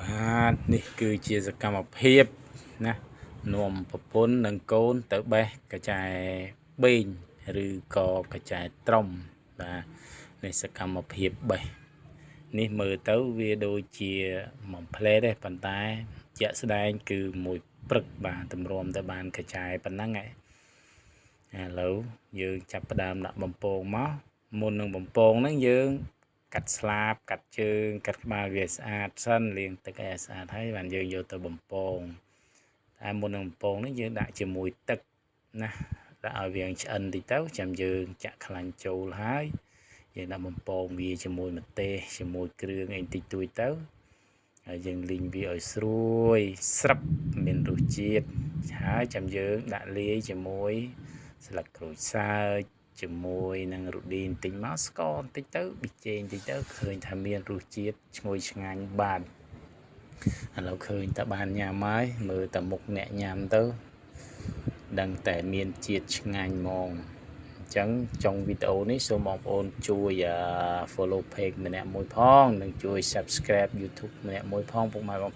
បាទនេះគឺជាសកម្មភាពណានាំប្រពន្ធនិងកូនទៅបេះកញ្ចែបេងឬក៏កញ្ចែត្រុំបាទនេះសកម្មភាពបេះនេះមើលទៅវាដូចជាមួយផ្លែដែរប៉ុន្តែជាក់ស្ដែងគឺមួយព្រឹកបាទទម្រាំទៅបានកញ្ចែប៉ុណ្ណឹងឯងឥឡូវយើងចាប់ផ្ដើមដាក់បំពងមកមុននឹងបំពងហ្នឹងយើងកាត់ស្លាបកាត់ជើងកាត់ក្បាលវាស្អាតសិនលាងទឹកឲ្យស្អាតហើយបានយើងយកទៅបំពងតែមុននឹងបំពងនេះយើងដាក់ជាមួយទឹកណាដាក់ឲ្យវាឆ្អិនតិចទៅចាំយើងចាក់ខ្លាញ់ចូលហើយយើងដាក់បំពងវាជាមួយម្ទេសជាមួយគ្រឿងអីតិចតួចទៅហើយយើងលីងវាឲ្យស្រួយស្រាប់មានរសជាតិហើយចាំយើងដាក់លាយជាមួយស្លឹកក្រូចសើចជាមួយនឹងរ៉ូឌីបន្តិចមកស្ករបន្តិចទៅប៊ីចេងបន្តិចទៅឃើញថាមានរសជាតិឈ្ងុយឆ្ងាញ់បាទឥឡូវឃើញតែបានញ៉ាំហើយមើលតែមុខអ្នកញ៉ាំទៅដឹងតែមានជាតិឆ្ងាញ់ហ្មងអញ្ចឹងចុងវីដេអូនេះសូមបងប្អូនជួយ follow page ម្នាក់មួយផងនិងជួយ subscribe YouTube ម្នាក់មួយផងពុកម៉ែបងប្អូន